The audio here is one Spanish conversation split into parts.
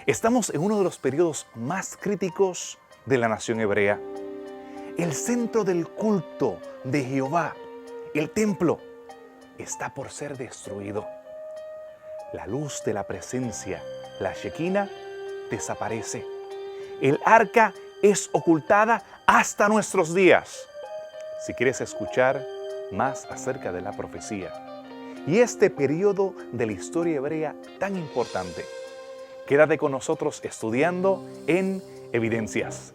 Estamos en uno de los periodos más críticos de la nación hebrea. El centro del culto de Jehová, el templo, está por ser destruido. La luz de la presencia, la Shekinah, desaparece. El arca es ocultada hasta nuestros días. Si quieres escuchar más acerca de la profecía y este periodo de la historia hebrea tan importante, quédate con nosotros estudiando en Evidencias.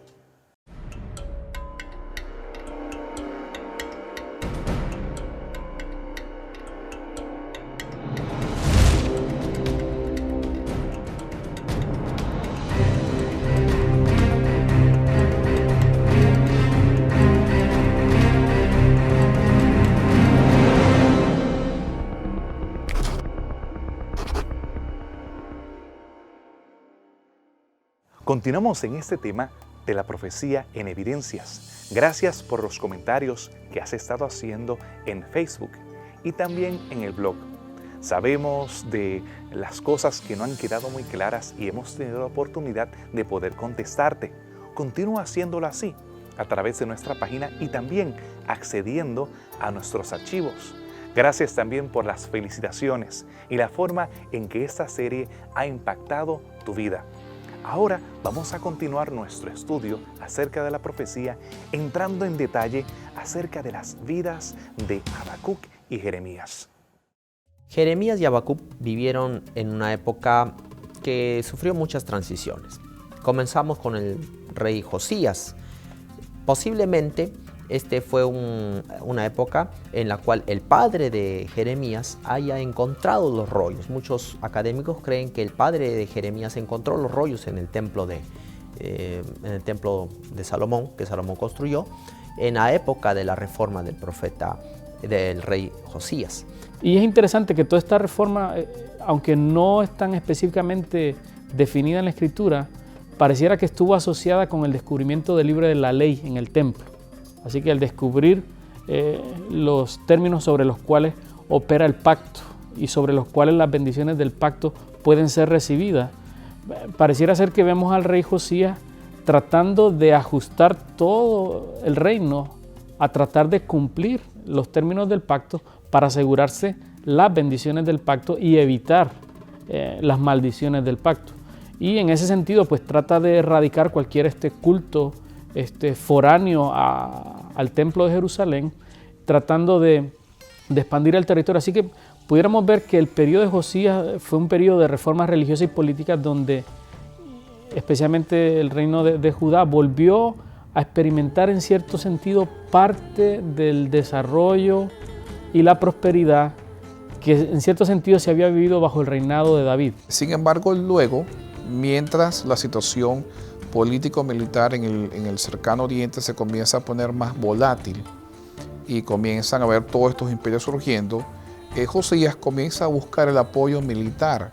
Continuamos en este tema de la profecía en Evidencias. Gracias por los comentarios que has estado haciendo en Facebook y también en el blog. Sabemos de las cosas que no han quedado muy claras y hemos tenido la oportunidad de poder contestarte. Continúa haciéndolo así a través de nuestra página y también accediendo a nuestros archivos. Gracias también por las felicitaciones y la forma en que esta serie ha impactado tu vida. Ahora vamos a continuar nuestro estudio acerca de la profecía, entrando en detalle acerca de las vidas de Habacuc y Jeremías. Jeremías y Habacuc vivieron en una época que sufrió muchas transiciones. Comenzamos con el rey Josías. Posiblemente este fue una época en la cual el padre de Jeremías haya encontrado los rollos. Muchos académicos creen que el padre de Jeremías encontró los rollos en el templo de Salomón, que Salomón construyó, en la época de la reforma del profeta, del rey Josías. Y es interesante que toda esta reforma, aunque no es tan específicamente definida en la Escritura, pareciera que estuvo asociada con el descubrimiento del libro de la ley en el templo. Así que al descubrir los términos sobre los cuales opera el pacto y sobre los cuales las bendiciones del pacto pueden ser recibidas, pareciera ser que vemos al rey Josías tratando de ajustar todo el reino a tratar de cumplir los términos del pacto para asegurarse las bendiciones del pacto y evitar las maldiciones del pacto. Y en ese sentido, pues trata de erradicar cualquier culto foráneo al templo de Jerusalén, tratando de expandir el territorio. Así que pudiéramos ver que el periodo de Josías fue un periodo de reformas religiosas y políticas donde especialmente el reino de Judá volvió a experimentar en cierto sentido parte del desarrollo y la prosperidad que en cierto sentido se había vivido bajo el reinado de David. Sin embargo, luego, mientras la situación político-militar en el cercano oriente se comienza a poner más volátil y comienzan a ver todos estos imperios surgiendo, Josías comienza a buscar el apoyo militar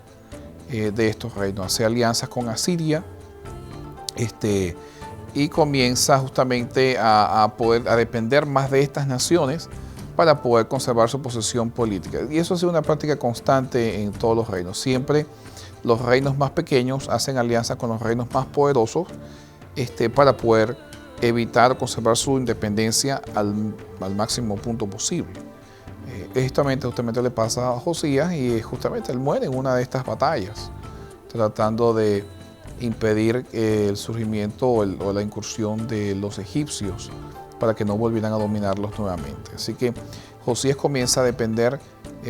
de estos reinos, hace alianzas con Asiria y comienza justamente a depender más de estas naciones para poder conservar su posición política. Y eso ha sido una práctica constante en todos los reinos. Siempre los reinos más pequeños hacen alianza con los reinos más poderosos para poder evitar o conservar su independencia al máximo punto posible. Justamente le pasa a Josías y justamente él muere en una de estas batallas, tratando de impedir el surgimiento o la incursión de los egipcios para que no volvieran a dominarlos nuevamente. Así que Josías comienza a depender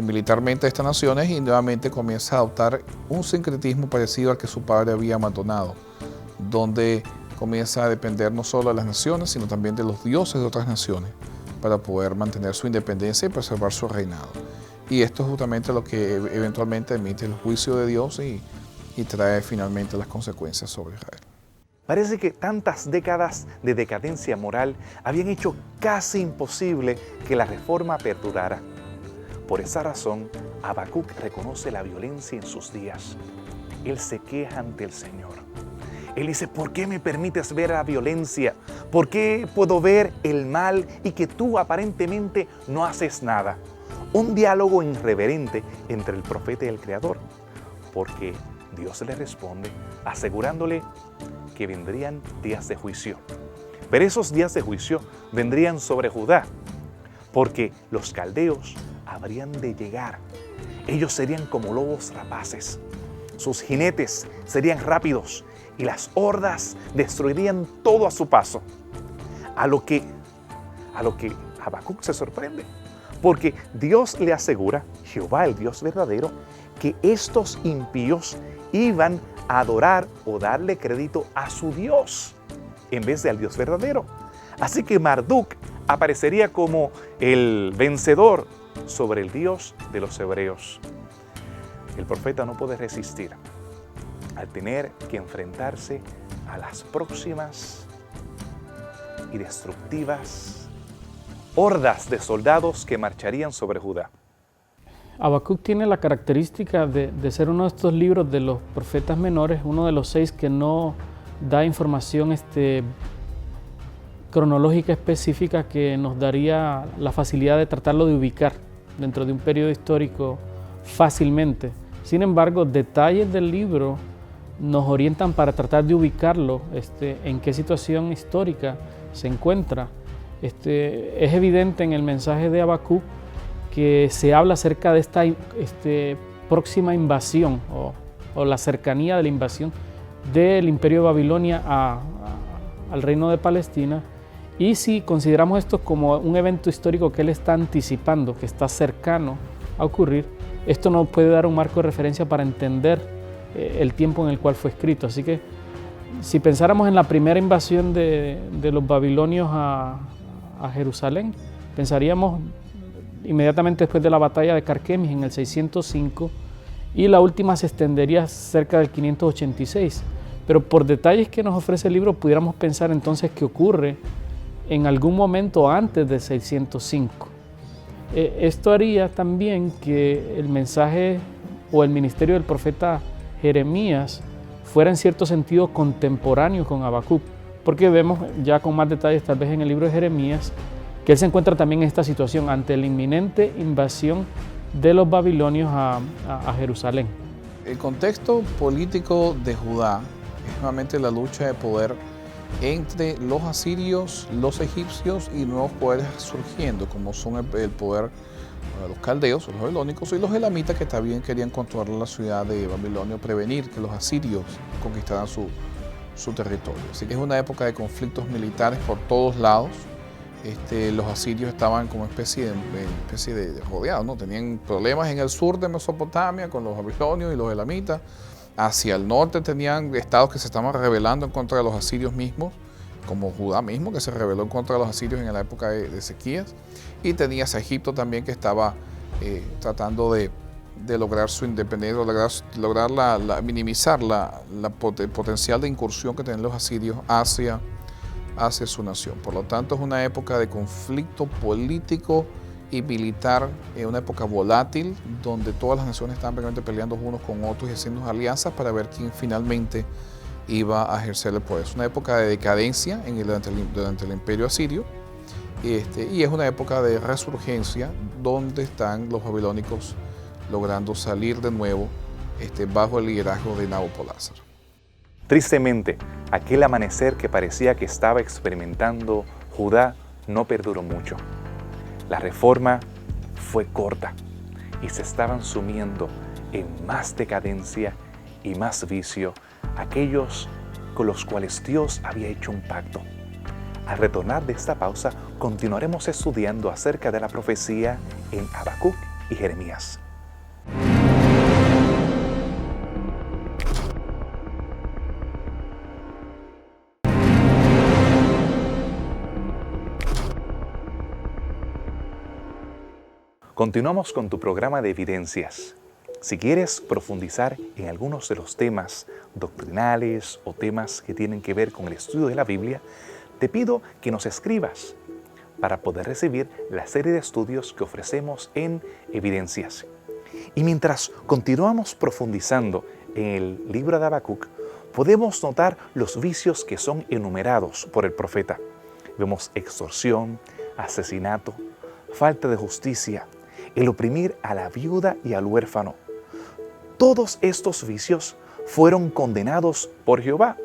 militarmente de estas naciones y nuevamente comienza a adoptar un sincretismo parecido al que su padre había abandonado, donde comienza a depender no solo de las naciones, sino también de los dioses de otras naciones para poder mantener su independencia y preservar su reinado. Y esto es justamente lo que eventualmente emite el juicio de Dios y trae finalmente las consecuencias sobre Israel. Parece que tantas décadas de decadencia moral habían hecho casi imposible que la reforma perdurara. Por esa razón, Habacuc reconoce la violencia en sus días. Él se queja ante el Señor. Él dice, ¿por qué me permites ver la violencia? ¿Por qué puedo ver el mal y que tú aparentemente no haces nada? Un diálogo irreverente entre el profeta y el Creador. Porque Dios le responde asegurándole que vendrían días de juicio. Pero esos días de juicio vendrían sobre Judá, porque los caldeos habrían de llegar. Ellos serían como lobos rapaces. Sus jinetes serían rápidos y las hordas destruirían todo a su paso. A lo que Habacuc se sorprende, porque Dios le asegura, Jehová el Dios verdadero, que estos impíos iban a adorar o darle crédito a su Dios en vez de al Dios verdadero. Así que Marduk aparecería como el vencedor sobre el Dios de los hebreos. El profeta no puede resistir al tener que enfrentarse a las próximas y destructivas hordas de soldados que marcharían sobre Judá. Habacuc tiene la característica de ser uno de estos libros de los profetas menores, uno de los 6 que no da información cronológica específica que nos daría la facilidad de tratarlo de ubicar dentro de un periodo histórico fácilmente. Sin embargo, detalles del libro nos orientan para tratar de ubicarlo en qué situación histórica se encuentra. Es evidente en el mensaje de Habacuc que se habla acerca de esta próxima invasión o la cercanía de la invasión del Imperio de Babilonia al Reino de Palestina. Y si consideramos esto como un evento histórico que él está anticipando, que está cercano a ocurrir, esto nos puede dar un marco de referencia para entender el tiempo en el cual fue escrito. Así que si pensáramos en la primera invasión de los babilonios a Jerusalén, pensaríamos inmediatamente después de la batalla de Carquemis en el 605, y la última se extendería cerca del 586. Pero por detalles que nos ofrece el libro, pudiéramos pensar entonces que ocurre en algún momento antes del 605. Esto haría también que el mensaje o el ministerio del profeta Jeremías fuera en cierto sentido contemporáneo con Habacuc, porque vemos ya con más detalles tal vez en el libro de Jeremías que él se encuentra también en esta situación ante la inminente invasión de los babilonios a Jerusalén. El contexto político de Judá es nuevamente la lucha de poder entre los asirios, los egipcios y nuevos poderes surgiendo, como son el poder de los caldeos, los babilónicos, y los elamitas, que también querían controlar la ciudad de Babilonia, prevenir que los asirios conquistaran su territorio. Así que es una época de conflictos militares por todos lados. Los asirios estaban como especie de rodeados, ¿no? Tenían problemas en el sur de Mesopotamia con los babilonios y los elamitas. Hacia el norte tenían estados que se estaban rebelando en contra de los asirios mismos, como Judá mismo, que se rebeló en contra de los asirios en la época de Ezequías. Y tenías a Egipto también, que estaba tratando de lograr su independencia, lograr minimizar el potencial de incursión que tenían los asirios hacia su nación. Por lo tanto, es una época de conflicto político y militar, una época volátil, donde todas las naciones estaban prácticamente peleando unos con otros y haciendo alianzas para ver quién finalmente iba a ejercer el poder. Es una época de decadencia durante el imperio asirio, y es una época de resurgencia donde están los babilónicos logrando salir de nuevo bajo el liderazgo de Nabopolassar. Tristemente, aquel amanecer que parecía que estaba experimentando Judá no perduró mucho. La reforma fue corta y se estaban sumiendo en más decadencia y más vicio aquellos con los cuales Dios había hecho un pacto. Al retornar de esta pausa, continuaremos estudiando acerca de la profecía en Habacuc y Jeremías. Continuamos con tu programa de evidencias. Si quieres profundizar en algunos de los temas doctrinales o temas que tienen que ver con el estudio de la Biblia, te pido que nos escribas para poder recibir la serie de estudios que ofrecemos en Evidencias. Y mientras continuamos profundizando en el libro de Habacuc, podemos notar los vicios que son enumerados por el profeta. Vemos extorsión, asesinato, falta de justicia, el oprimir a la viuda y al huérfano. Todos estos vicios fueron condenados por Jehová.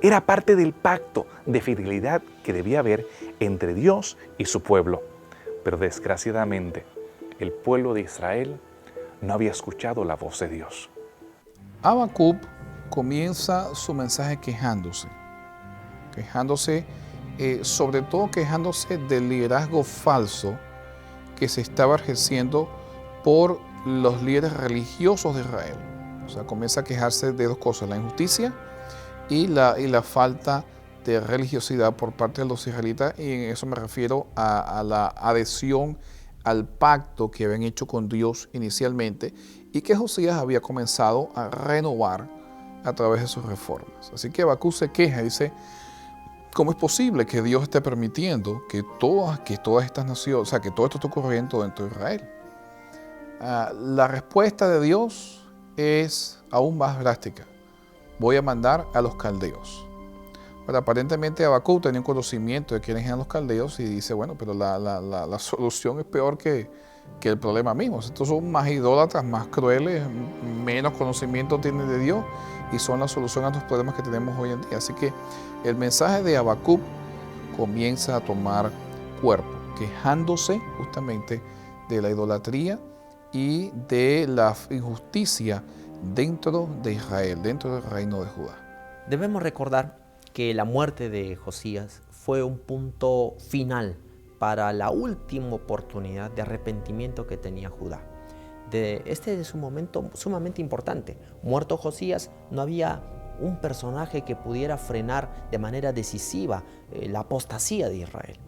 Era parte del pacto de fidelidad que debía haber entre Dios y su pueblo. Pero desgraciadamente, el pueblo de Israel no había escuchado la voz de Dios. Habacuc comienza su mensaje quejándose, sobre todo quejándose del liderazgo falso que se estaba ejerciendo por los líderes religiosos de Israel. O sea, comienza a quejarse de dos cosas, la injusticia y la falta de religiosidad por parte de los israelitas, y en eso me refiero a la adhesión al pacto que habían hecho con Dios inicialmente y que Josías había comenzado a renovar a través de sus reformas. Así que Habacuc se queja y dice, ¿cómo es posible que Dios esté permitiendo que todas estas naciones, o sea, que todo esto esté ocurriendo dentro de Israel? La respuesta de Dios es aún más drástica. Voy a mandar a los caldeos. Pero aparentemente Habacuc tenía un conocimiento de quiénes eran los caldeos y dice, bueno, pero la solución es peor que el problema mismo. Estos son más idólatras, más crueles, menos conocimiento tienen de Dios y son la solución a los problemas que tenemos hoy en día. Así que el mensaje de Habacuc comienza a tomar cuerpo, quejándose justamente de la idolatría y de la injusticia dentro de Israel, dentro del reino de Judá. Debemos recordar que la muerte de Josías fue un punto final para la última oportunidad de arrepentimiento que tenía Judá. Este es un momento sumamente importante. Muerto Josías, no había un personaje que pudiera frenar de manera decisiva la apostasía de Israel.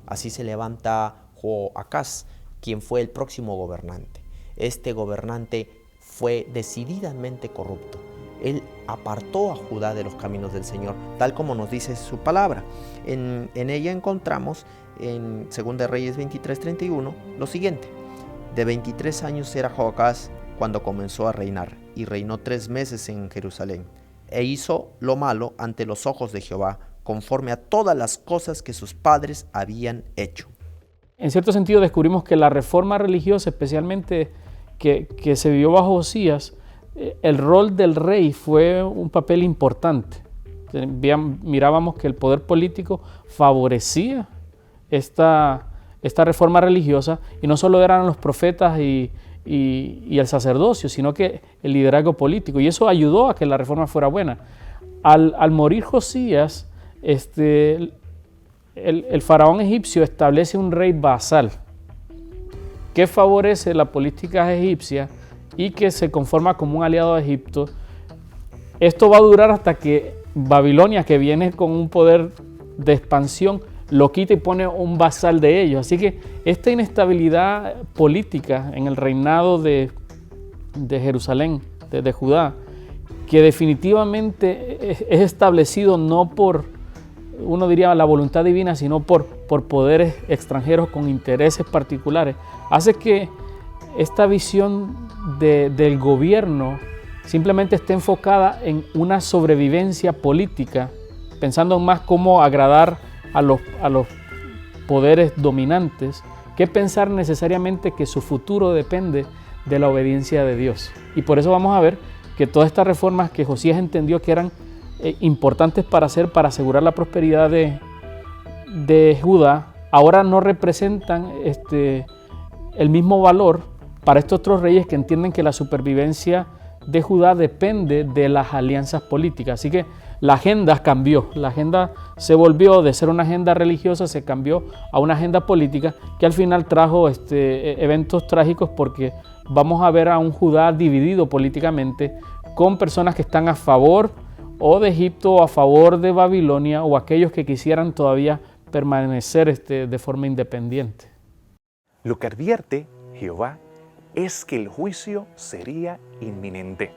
Así se levanta Joacás, quien fue el próximo gobernante. Este gobernante fue decididamente corrupto. Él apartó a Judá de los caminos del Señor, tal como nos dice su palabra. En ella encontramos en 2 Reyes 23:31 lo siguiente. De 23 años era Joacás cuando comenzó a reinar, y reinó 3 meses en Jerusalén. E hizo lo malo ante los ojos de Jehová, conforme a todas las cosas que sus padres habían hecho. En cierto sentido descubrimos que la reforma religiosa, especialmente que se vivió bajo Josías, el rol del rey fue un papel importante. Mirábamos que el poder político favorecía esta reforma religiosa, y no solo eran los profetas y el sacerdocio, sino que el liderazgo político, y eso ayudó a que la reforma fuera buena. Al morir Josías, el faraón egipcio establece un rey vasal que favorece la política egipcia y que se conforma como un aliado de Egipto. Esto va a durar hasta que Babilonia, que viene con un poder de expansión, lo quita y pone un vasal de ellos. Así que esta inestabilidad política en el reinado de Jerusalén, de Judá, que definitivamente es establecido no por, uno diría, la voluntad divina, sino por poderes extranjeros con intereses particulares, hace que esta visión del gobierno simplemente esté enfocada en una sobrevivencia política, pensando más cómo agradar a los poderes dominantes, que pensar necesariamente que su futuro depende de la obediencia de Dios. Y por eso vamos a ver que todas estas reformas que Josías entendió que eran importantes para hacer, para asegurar la prosperidad de Judá, ahora no representan el mismo valor para estos otros reyes que entienden que la supervivencia de Judá depende de las alianzas políticas. Así que la agenda cambió, la agenda se volvió de ser una agenda religiosa, se cambió a una agenda política que al final trajo eventos trágicos, porque vamos a ver a un Judá dividido políticamente, con personas que están a favor o de Egipto o a favor de Babilonia, o aquellos que quisieran todavía permanecer de forma independiente. Lo que advierte Jehová es que el juicio sería inminente,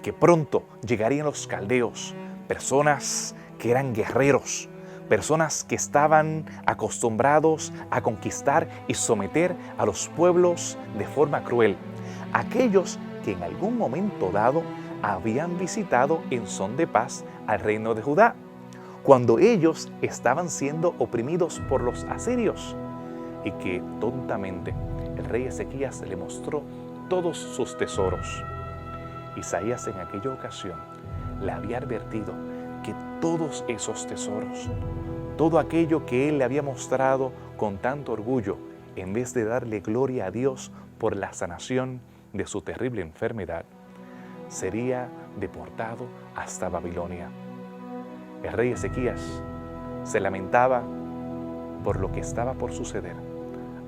que pronto llegarían los caldeos, personas que eran guerreros, personas que estaban acostumbrados a conquistar y someter a los pueblos de forma cruel, aquellos que en algún momento dado habían visitado en son de paz al reino de Judá, cuando ellos estaban siendo oprimidos por los asirios, y que tontamente el rey Ezequías le mostró todos sus tesoros. Isaías en aquella ocasión le había advertido que todos esos tesoros, todo aquello que él le había mostrado con tanto orgullo, en vez de darle gloria a Dios por la sanación de su terrible enfermedad, sería deportado hasta Babilonia. El rey Ezequías se lamentaba por lo que estaba por suceder,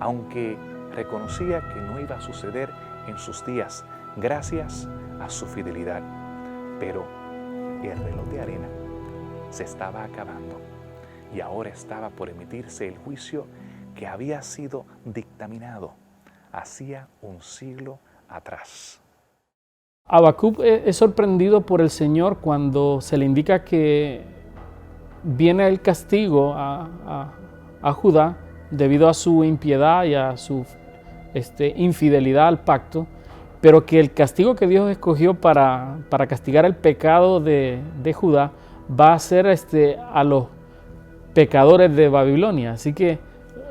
aunque reconocía que no iba a suceder en sus días gracias a su fidelidad. Pero el reloj de arena se estaba acabando y ahora estaba por emitirse el juicio que había sido dictaminado hacía un siglo atrás. Habacuc es sorprendido por el Señor cuando se le indica que viene el castigo a Judá debido a su impiedad y a su infidelidad al pacto, pero que el castigo que Dios escogió para castigar el pecado de Judá va a ser a los pecadores de Babilonia. Así que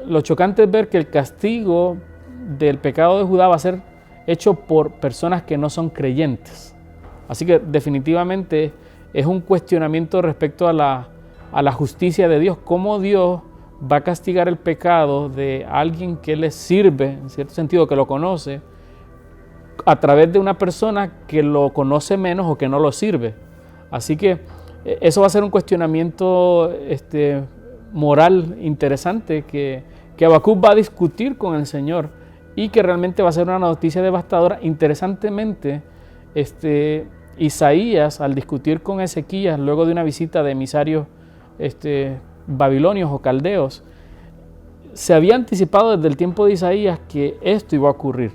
lo chocante es ver que el castigo del pecado de Judá va a ser hecho por personas que no son creyentes. Así que definitivamente es un cuestionamiento respecto a la justicia de Dios, cómo Dios va a castigar el pecado de alguien que le sirve, en cierto sentido que lo conoce, a través de una persona que lo conoce menos o que no lo sirve. Así que eso va a ser un cuestionamiento moral interesante que Habacuc va a discutir con el Señor y que realmente va a ser una noticia devastadora. Interesantemente, Isaías, al discutir con Ezequías luego de una visita de emisarios babilonios o caldeos, se había anticipado desde el tiempo de Isaías que esto iba a ocurrir,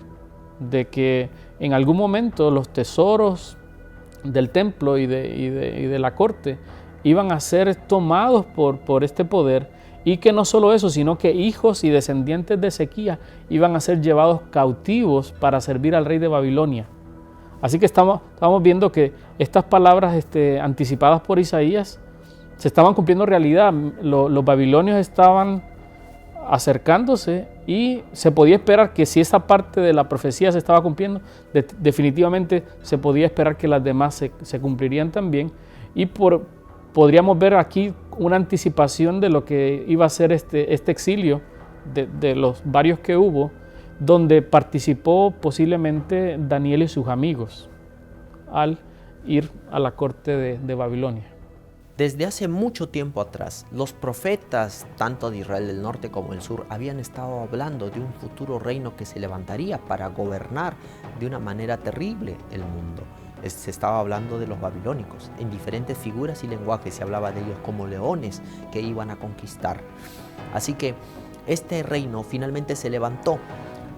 de que en algún momento los tesoros del templo y de la corte iban a ser tomados por este poder, y que no solo eso, sino que hijos y descendientes de Ezequías iban a ser llevados cautivos para servir al rey de Babilonia. Así que estamos viendo que estas palabras anticipadas por Isaías se estaban cumpliendo realidad. Los babilonios estaban acercándose y se podía esperar que si esa parte de la profecía se estaba cumpliendo, definitivamente se podía esperar que las demás se cumplirían también. Y podríamos ver aquí una anticipación de lo que iba a ser este exilio de los varios que hubo, donde participó posiblemente Daniel y sus amigos al ir a la corte de Babilonia. Desde hace mucho tiempo atrás, los profetas, tanto de Israel del norte como del sur, habían estado hablando de un futuro reino que se levantaría para gobernar de una manera terrible el mundo. Se estaba hablando de los babilónicos. En diferentes figuras y lenguajes se hablaba de ellos como leones que iban a conquistar. Así que este reino finalmente se levantó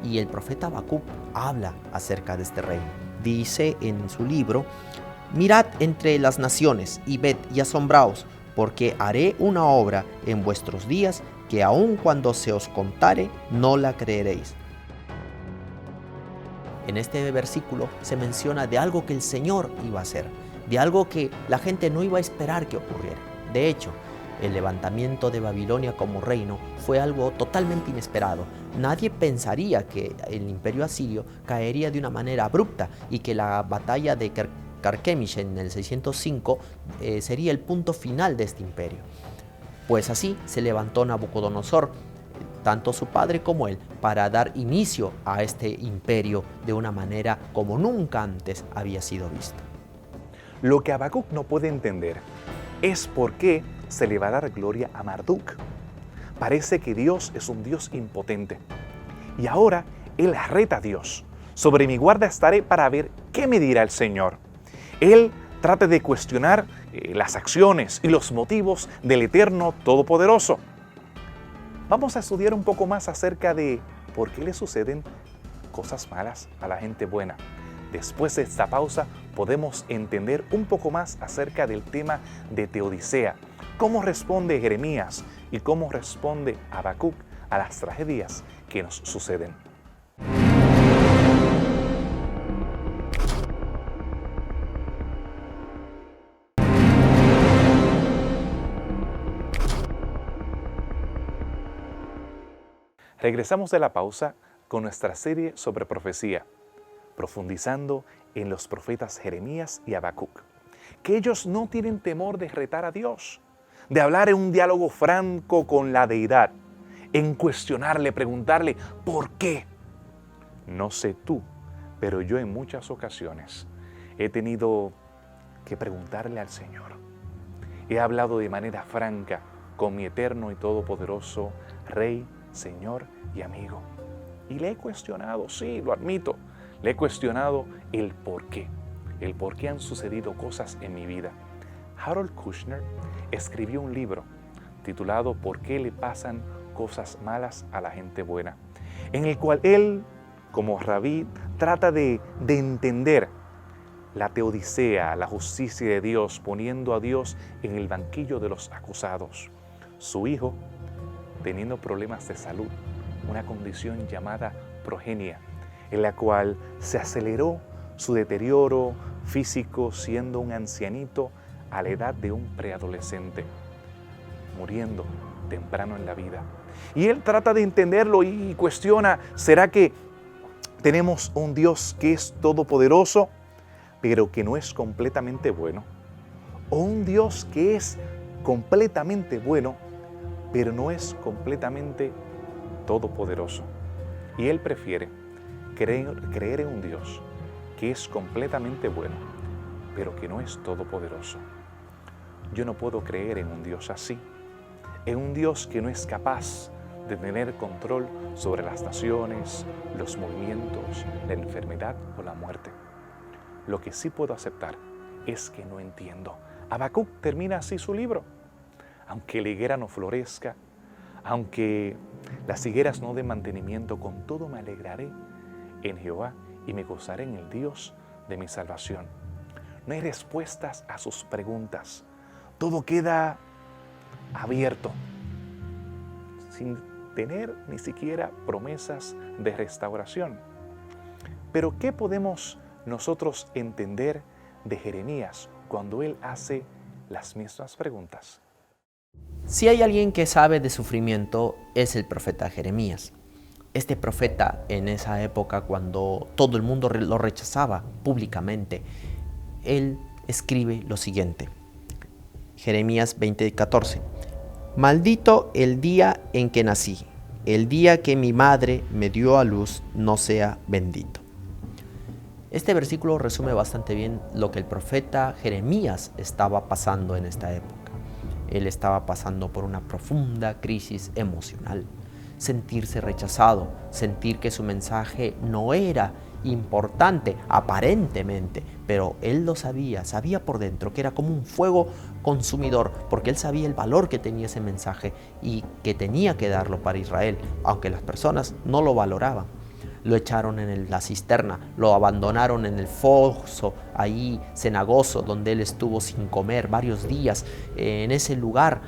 y el profeta Habacuc habla acerca de este reino. Dice en su libro: mirad entre las naciones y ved y asombraos, porque haré una obra en vuestros días que aun cuando se os contare no la creeréis. En este versículo se menciona de algo que el Señor iba a hacer, de algo que la gente no iba a esperar que ocurriera. De hecho, el levantamiento de Babilonia como reino fue algo totalmente inesperado. Nadie pensaría que el imperio asirio caería de una manera abrupta y que la batalla de Carquemish en el 605 sería el punto final de este imperio. Pues así se levantó Nabucodonosor, tanto su padre como él, para dar inicio a este imperio de una manera como nunca antes había sido vista. Lo que Habacuc no puede entender es por qué se le va a dar gloria a Marduk. Parece que Dios es un Dios impotente. Y ahora él reta a Dios. Sobre mi guarda estaré para ver qué me dirá el Señor. Él trata de cuestionar las acciones y los motivos del Eterno Todopoderoso. Vamos a estudiar un poco más acerca de por qué le suceden cosas malas a la gente buena. Después de esta pausa podemos entender un poco más acerca del tema de Teodicea, cómo responde Jeremías y cómo responde Habacuc a las tragedias que nos suceden. Regresamos de la pausa con nuestra serie sobre profecía, profundizando en los profetas Jeremías y Habacuc. que ellos no tienen temor de retar a Dios, de hablar en un diálogo franco con la deidad, en cuestionarle, preguntarle, ¿por qué? No sé tú, pero yo en muchas ocasiones he tenido que preguntarle al Señor. He hablado de manera franca con mi eterno y todopoderoso Rey, Señor y amigo. Y le he cuestionado, sí, lo admito, le he cuestionado el por qué han sucedido cosas en mi vida. Harold Kushner escribió un libro titulado ¿Por qué le pasan cosas malas a la gente buena?, en el cual él, como rabí, trata de entender la teodicea, la justicia de Dios, poniendo a Dios en el banquillo de los acusados. Su hijo, teniendo problemas de salud, una condición llamada progenia, en la cual se aceleró su deterioro físico siendo un ancianito a la edad de un preadolescente, muriendo temprano en la vida. Y él trata de entenderlo y cuestiona, ¿será que tenemos un Dios que es todopoderoso, pero que no es completamente bueno? ¿O un Dios que es completamente bueno, pero no es completamente todopoderoso? Y él prefiere creer en un Dios que es completamente bueno, pero que no es todopoderoso. Yo no puedo creer en un Dios así, en un Dios que no es capaz de tener control sobre las naciones, los movimientos, la enfermedad o la muerte. Lo que sí puedo aceptar es que no entiendo. Habacuc termina así su libro. Aunque la higuera no florezca, aunque las higueras no den mantenimiento, con todo me alegraré en Jehová y me gozaré en el Dios de mi salvación. No hay respuestas a sus preguntas. Todo queda abierto, sin tener ni siquiera promesas de restauración. Pero ¿qué podemos nosotros entender de Jeremías cuando él hace las mismas preguntas? Si hay alguien que sabe de sufrimiento, es el profeta Jeremías. Este profeta, en esa época, cuando todo el mundo lo rechazaba públicamente, él escribe lo siguiente. Jeremías 20:14. Maldito el día en que nací, el día que mi madre me dio a luz no sea bendito. Este versículo resume bastante bien lo que el profeta Jeremías estaba pasando en esta época. Él estaba pasando por una profunda crisis emocional, sentirse rechazado, sentir que su mensaje no era importante aparentemente, pero él lo sabía por dentro que era como un fuego consumidor, porque él sabía el valor que tenía ese mensaje y que tenía que darlo para Israel, aunque las personas no lo valoraban. Lo echaron en la cisterna, lo abandonaron en el foso ahí cenagoso, donde él estuvo sin comer varios días en ese lugar.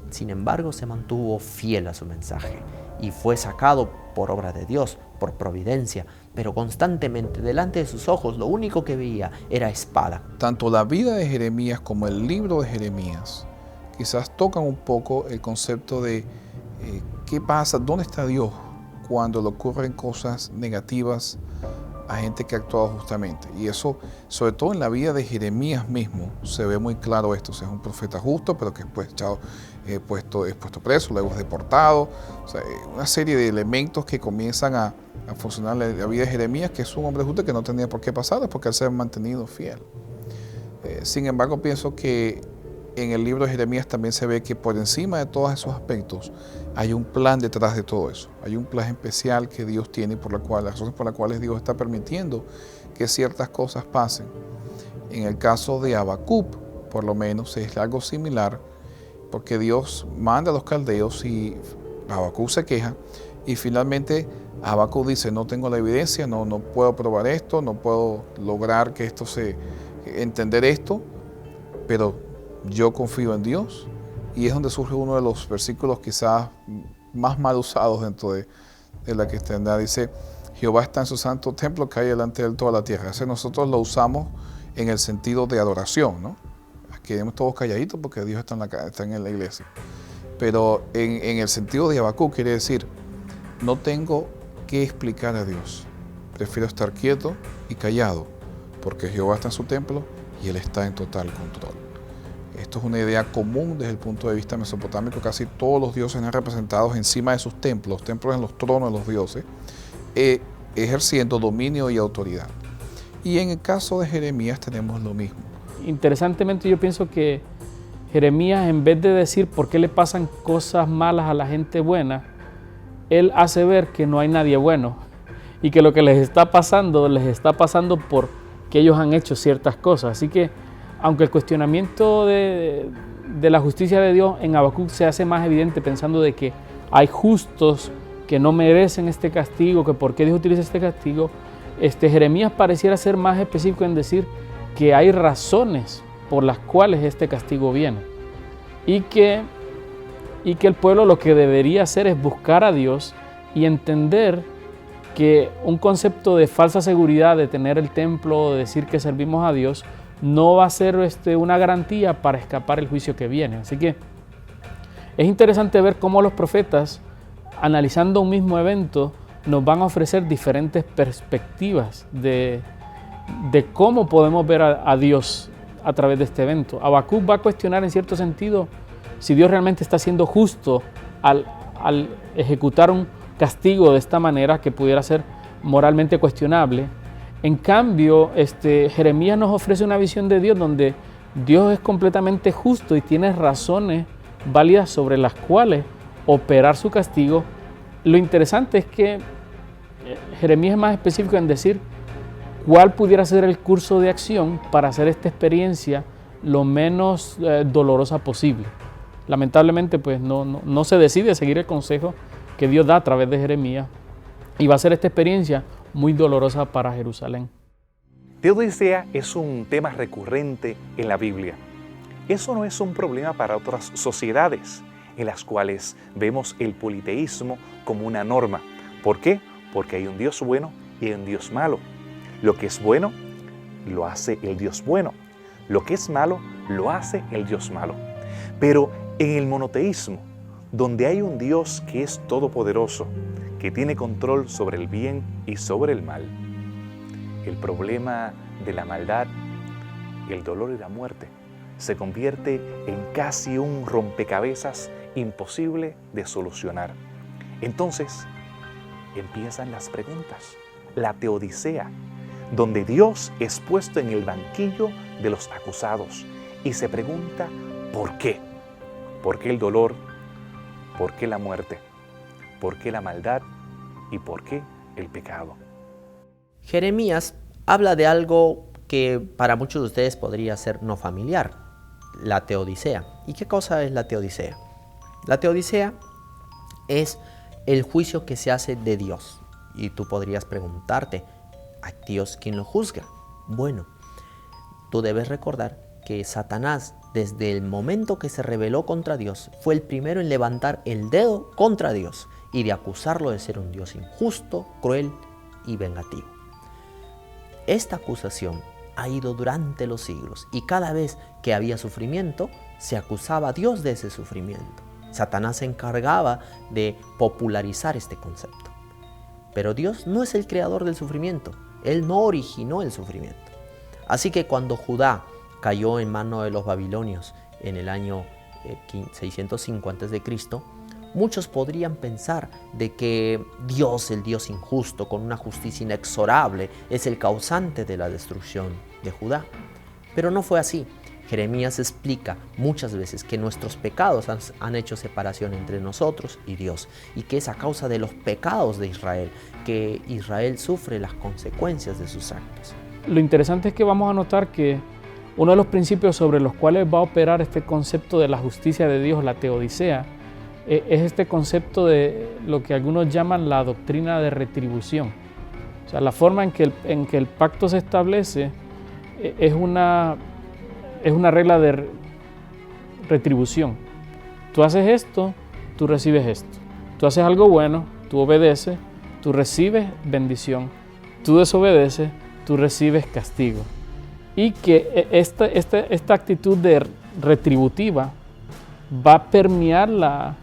Sin embargo, se mantuvo fiel a su mensaje y fue sacado por obra de Dios, por providencia, pero constantemente delante de sus ojos lo único que veía era espada. Tanto la vida de Jeremías como el libro de Jeremías quizás tocan un poco el concepto de qué pasa, dónde está Dios cuando le ocurren cosas negativas a gente que ha actuado justamente. Y eso, sobre todo en la vida de Jeremías mismo, se ve muy claro esto. O sea, es un profeta justo, pero que después es puesto preso, luego es deportado. O sea, una serie de elementos que comienzan a funcionar en la vida de Jeremías, que es un hombre justo que no tenía por qué pasar, porque él se ha mantenido fiel. Sin embargo, pienso que en el libro de Jeremías también se ve que por encima de todos esos aspectos hay un plan detrás de todo eso. Hay un plan especial que Dios tiene, las razones por las cuales Dios está permitiendo que ciertas cosas pasen. En el caso de Habacuc, por lo menos, es algo similar, porque Dios manda a los caldeos y Habacuc se queja y finalmente Habacuc dice, no tengo la evidencia, no puedo probar esto, no puedo lograr que entender esto, pero yo confío en Dios. Y es donde surge uno de los versículos quizás más mal usados dentro de la cristiandad. Dice, Jehová está en su santo templo, que hay delante de él toda la tierra. Ese nosotros lo usamos en el sentido de adoración, ¿no? Quedemos todos calladitos porque Dios está en la iglesia. Pero en el sentido de Habacuc quiere decir, no tengo que explicar a Dios. Prefiero estar quieto y callado, porque Jehová está en su templo y Él está en total control. Esto es una idea común desde el punto de vista mesopotámico. Casi todos los dioses eran representados encima de sus templos en los tronos de los dioses, ejerciendo dominio y autoridad. Y en el caso de Jeremías tenemos lo mismo. Interesantemente, yo pienso que Jeremías, en vez de decir por qué le pasan cosas malas a la gente buena, él hace ver que no hay nadie bueno y que lo que les está pasando porque ellos han hecho ciertas cosas. Así que, aunque el cuestionamiento de la justicia de Dios en Habacuc se hace más evidente pensando de que hay justos que no merecen este castigo, que por qué Dios utiliza este castigo, Jeremías pareciera ser más específico en decir que hay razones por las cuales este castigo viene y que el pueblo lo que debería hacer es buscar a Dios y entender que un concepto de falsa seguridad de tener el templo, de decir que servimos a Dios, no va a ser una garantía para escapar el juicio que viene. Así que es interesante ver cómo los profetas, analizando un mismo evento, nos van a ofrecer diferentes perspectivas de cómo podemos ver a Dios a través de este evento. Habacuc va a cuestionar en cierto sentido si Dios realmente está siendo justo al ejecutar un castigo de esta manera que pudiera ser moralmente cuestionable. En cambio, Jeremías nos ofrece una visión de Dios donde Dios es completamente justo y tiene razones válidas sobre las cuales operar su castigo. Lo interesante es que Jeremías es más específico en decir cuál pudiera ser el curso de acción para hacer esta experiencia lo menos dolorosa posible. Lamentablemente, pues no se decide a seguir el consejo que Dios da a través de Jeremías y va a ser esta experiencia muy dolorosa para Jerusalén. Teodicea es un tema recurrente en la Biblia. Eso no es un problema para otras sociedades en las cuales vemos el politeísmo como una norma. ¿Por qué? Porque hay un Dios bueno y hay un Dios malo. Lo que es bueno, lo hace el Dios bueno. Lo que es malo, lo hace el Dios malo. Pero en el monoteísmo, donde hay un Dios que es todopoderoso, que tiene control sobre el bien y sobre el mal, el problema de la maldad, el dolor y la muerte se convierte en casi un rompecabezas imposible de solucionar. Entonces empiezan las preguntas, la teodicea, donde Dios es puesto en el banquillo de los acusados y se pregunta ¿por qué? ¿Por qué el dolor? ¿Por qué la muerte? ¿Por qué la maldad? ¿Y por qué el pecado? Jeremías habla de algo que para muchos de ustedes podría ser no familiar, la teodicea. ¿Y qué cosa es la teodicea? La teodicea es el juicio que se hace de Dios. Y tú podrías preguntarte, ¿a Dios quién lo juzga? Bueno, tú debes recordar que Satanás, desde el momento que se rebeló contra Dios, fue el primero en levantar el dedo contra Dios y de acusarlo de ser un Dios injusto, cruel y vengativo. Esta acusación ha ido durante los siglos y cada vez que había sufrimiento, se acusaba a Dios de ese sufrimiento. Satanás se encargaba de popularizar este concepto. Pero Dios no es el creador del sufrimiento. Él no originó el sufrimiento. Así que cuando Judá cayó en manos de los babilonios en el año 605 a.C., muchos podrían pensar de que Dios, el Dios injusto, con una justicia inexorable, es el causante de la destrucción de Judá. Pero no fue así. Jeremías explica muchas veces que nuestros pecados han hecho separación entre nosotros y Dios, y que es a causa de los pecados de Israel que Israel sufre las consecuencias de sus actos. Lo interesante es que vamos a notar que uno de los principios sobre los cuales va a operar este concepto de la justicia de Dios, la teodicea, es este concepto de lo que algunos llaman la doctrina de retribución. O sea, la forma en que el pacto se establece es una regla de retribución. Tú haces esto, tú recibes esto. Tú haces algo bueno, tú obedeces, tú recibes bendición. Tú desobedeces, tú recibes castigo. Y que esta actitud de retributiva va a permear la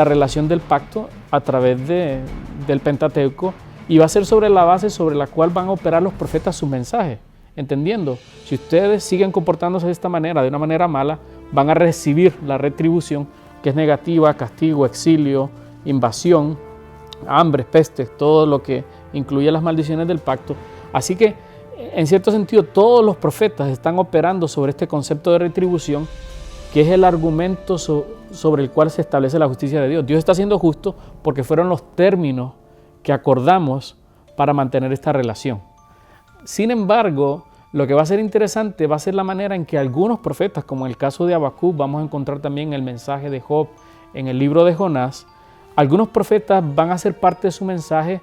relación del pacto a través del Pentateuco y va a ser sobre la base sobre la cual van a operar los profetas sus mensajes. entendiendo, si ustedes siguen comportándose de esta manera, de una manera mala, van a recibir la retribución, que es negativa, castigo, exilio, invasión, hambre, pestes, todo lo que incluye las maldiciones del pacto. Así que, en cierto sentido, todos los profetas están operando sobre este concepto de retribución, que es el argumento sobre el cual se establece la justicia de Dios. Dios está siendo justo porque fueron los términos que acordamos para mantener esta relación. Sin embargo, lo que va a ser interesante va a ser la manera en que algunos profetas, como en el caso de Habacuc, vamos a encontrar también el mensaje de Job en el libro de Jonás, algunos profetas van a ser parte de su mensaje,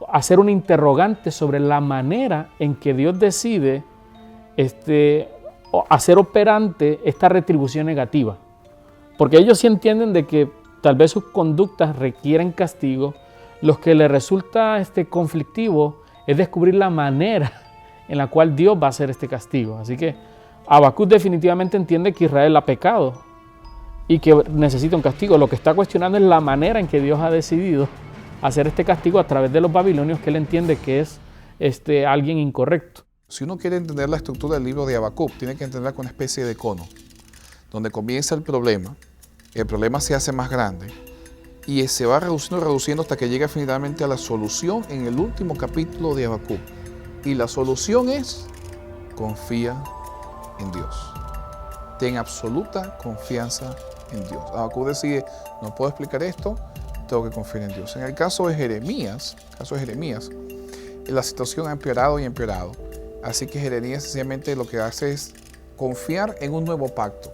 hacer un interrogante sobre la manera en que Dios decide hacer operante esta retribución negativa. Porque ellos sí entienden de que tal vez sus conductas requieren castigo. Lo que les resulta conflictivo es descubrir la manera en la cual Dios va a hacer este castigo. Así que Habacuc definitivamente entiende que Israel ha pecado y que necesita un castigo. Lo que está cuestionando es la manera en que Dios ha decidido hacer este castigo a través de los babilonios, que él entiende que es alguien incorrecto. Si uno quiere entender la estructura del libro de Habacuc, tiene que entenderla con una especie de cono, donde comienza el problema se hace más grande y se va reduciendo hasta que llega finalmente a la solución en el último capítulo de Habacuc. Y la solución es: confía en Dios. Ten absoluta confianza en Dios. Habacuc decide: no puedo explicar esto, tengo que confiar en Dios. En el caso de Jeremías, la situación ha empeorado y empeorado. Así que Jeremías sencillamente lo que hace es confiar en un nuevo pacto,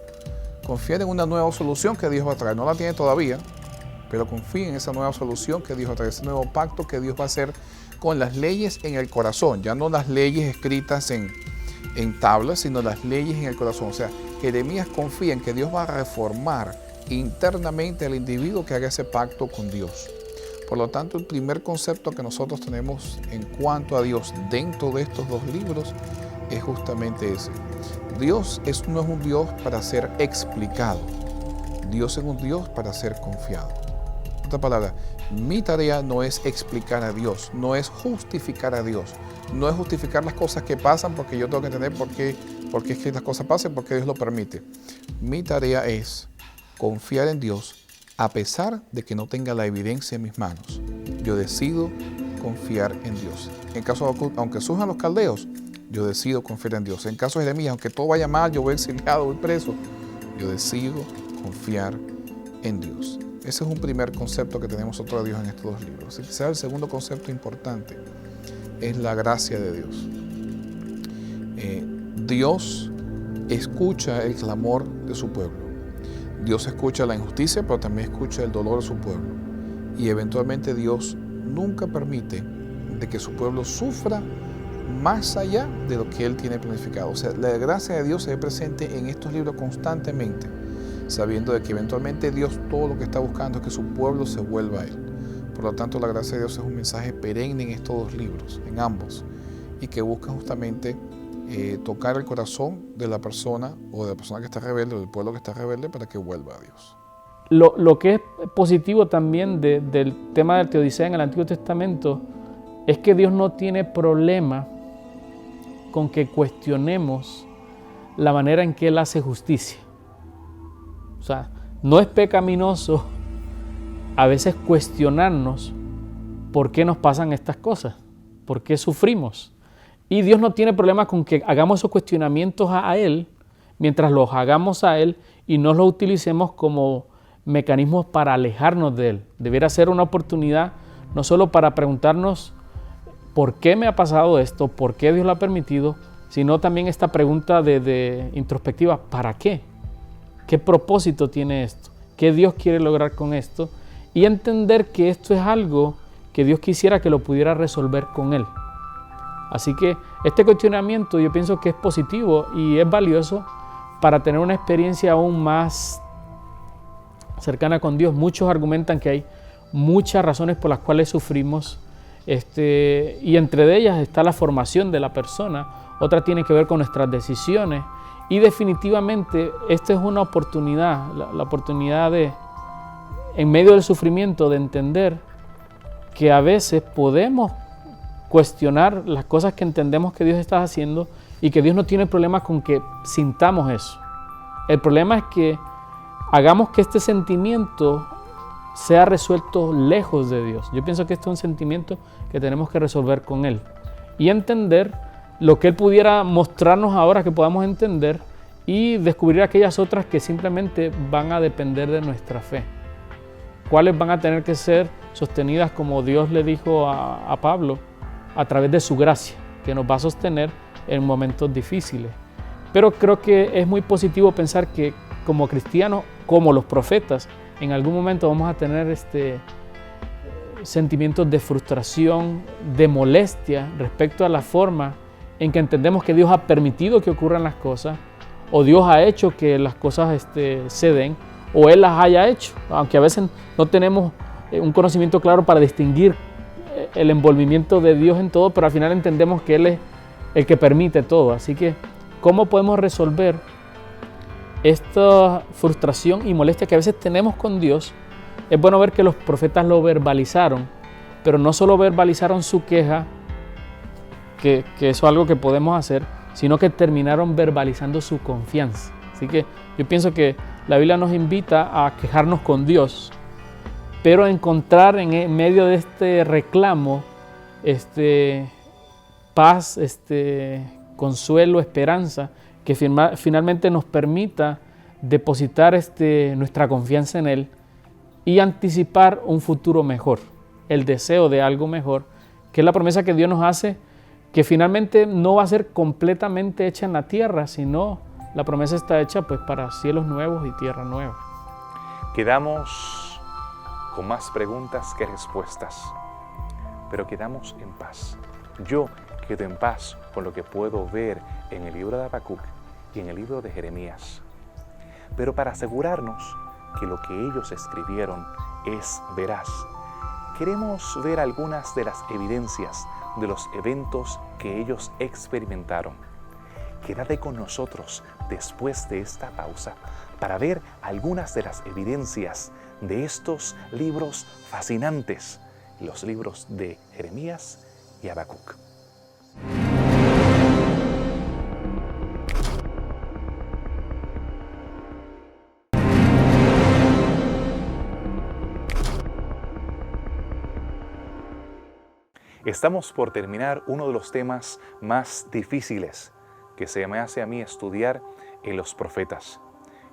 confiar en una nueva solución que Dios va a traer. No la tiene todavía, pero confía en esa nueva solución que Dios va a traer, ese nuevo pacto que Dios va a hacer con las leyes en el corazón, ya no las leyes escritas en tablas, sino las leyes en el corazón. O sea, Jeremías confía en que Dios va a reformar internamente al individuo que haga ese pacto con Dios. Por lo tanto, el primer concepto que nosotros tenemos en cuanto a Dios dentro de estos dos libros es justamente ese. Dios no es un Dios para ser explicado. Dios es un Dios para ser confiado. En otra palabra, mi tarea no es explicar a Dios, no es justificar a Dios, no es justificar las cosas que pasan porque yo tengo que entender por qué es que las cosas pasan, porque Dios lo permite. Mi tarea es confiar en Dios a pesar de que no tenga la evidencia en mis manos. Yo decido confiar en Dios. En el caso de Habacuc, aunque surjan los caldeos, yo decido confiar en Dios. En el caso de Jeremías, aunque todo vaya mal, yo voy exiliado, voy preso, yo decido confiar en Dios. Ese es un primer concepto que tenemos nosotros de Dios en estos dos libros. Quizás el segundo concepto importante es la gracia de Dios. Dios escucha el clamor de su pueblo. Dios escucha la injusticia, pero también escucha el dolor de su pueblo. Y eventualmente Dios nunca permite de que su pueblo sufra más allá de lo que Él tiene planificado. O sea, la gracia de Dios se ve presente en estos libros constantemente, sabiendo de que eventualmente Dios todo lo que está buscando es que su pueblo se vuelva a Él. Por lo tanto, la gracia de Dios es un mensaje perenne en estos dos libros, en ambos, y que busca justamente tocar el corazón de la persona o de la persona que está rebelde o del pueblo que está rebelde para que vuelva a Dios. Lo que es positivo también del tema del Teodicea en el Antiguo Testamento es que Dios no tiene problema con que cuestionemos la manera en que Él hace justicia. O sea, no es pecaminoso a veces cuestionarnos por qué nos pasan estas cosas, por qué sufrimos. Y Dios no tiene problema con que hagamos esos cuestionamientos a Él, mientras los hagamos a Él y no los utilicemos como mecanismos para alejarnos de Él. Debería ser una oportunidad no solo para preguntarnos por qué me ha pasado esto, por qué Dios lo ha permitido, sino también esta pregunta de introspectiva, ¿para qué? ¿Qué propósito tiene esto? ¿Qué Dios quiere lograr con esto? Y entender que esto es algo que Dios quisiera que lo pudiera resolver con Él. Así que este cuestionamiento yo pienso que es positivo y es valioso para tener una experiencia aún más cercana con Dios. Muchos argumentan que hay muchas razones por las cuales sufrimos, y entre ellas está la formación de la persona, otra tiene que ver con nuestras decisiones, y definitivamente esta es una oportunidad, la oportunidad de, en medio del sufrimiento, de entender que a veces podemos cuestionar las cosas que entendemos que Dios está haciendo y que Dios no tiene problema con que sintamos eso. El problema es que hagamos que este sentimiento sea resuelto lejos de Dios. Yo pienso que esto es un sentimiento que tenemos que resolver con Él y entender lo que Él pudiera mostrarnos ahora que podamos entender y descubrir aquellas otras que simplemente van a depender de nuestra fe. Cuáles van a tener que ser sostenidas como Dios le dijo a Pablo a través de su gracia, que nos va a sostener en momentos difíciles. Pero creo que es muy positivo pensar que como cristianos, como los profetas, en algún momento vamos a tener sentimientos de frustración, de molestia respecto a la forma en que entendemos que Dios ha permitido que ocurran las cosas, o Dios ha hecho que las cosas se den, o Él las haya hecho, aunque a veces no tenemos un conocimiento claro para distinguir el envolvimiento de Dios en todo, pero al final entendemos que Él es el que permite todo. Así que, ¿cómo podemos resolver esta frustración y molestia que a veces tenemos con Dios? Es bueno ver que los profetas lo verbalizaron, pero no solo verbalizaron su queja, que eso es algo que podemos hacer, sino que terminaron verbalizando su confianza. Así que yo pienso que la Biblia nos invita a quejarnos con Dios, pero a encontrar en medio de este reclamo paz, consuelo, esperanza, que finalmente nos permita depositar nuestra confianza en Él y anticipar un futuro mejor, el deseo de algo mejor, que es la promesa que Dios nos hace, que finalmente no va a ser completamente hecha en la tierra, sino la promesa está hecha pues para cielos nuevos y tierra nueva. Quedamos con más preguntas que respuestas, pero quedamos en paz. Yo quedo en paz con lo que puedo ver en el libro de Habacuc y en el libro de Jeremías. Pero para asegurarnos que lo que ellos escribieron es veraz, queremos ver algunas de las evidencias de los eventos que ellos experimentaron. Quédate con nosotros después de esta pausa para ver algunas de las evidencias de estos libros fascinantes, los libros de Jeremías y Habacuc. Estamos por terminar uno de los temas más difíciles que se me hace a mí estudiar en los profetas.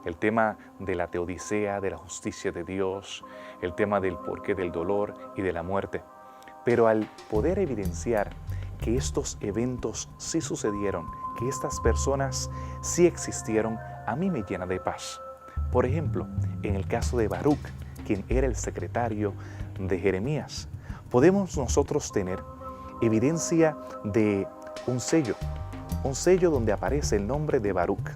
El tema de la teodicea, de la justicia de Dios, el tema del porqué del dolor y de la muerte. Pero al poder evidenciar que estos eventos sí sucedieron, que estas personas sí existieron, a mí me llena de paz. Por ejemplo, en el caso de Baruc, quien era el secretario de Jeremías, podemos nosotros tener evidencia de un sello donde aparece el nombre de Baruc.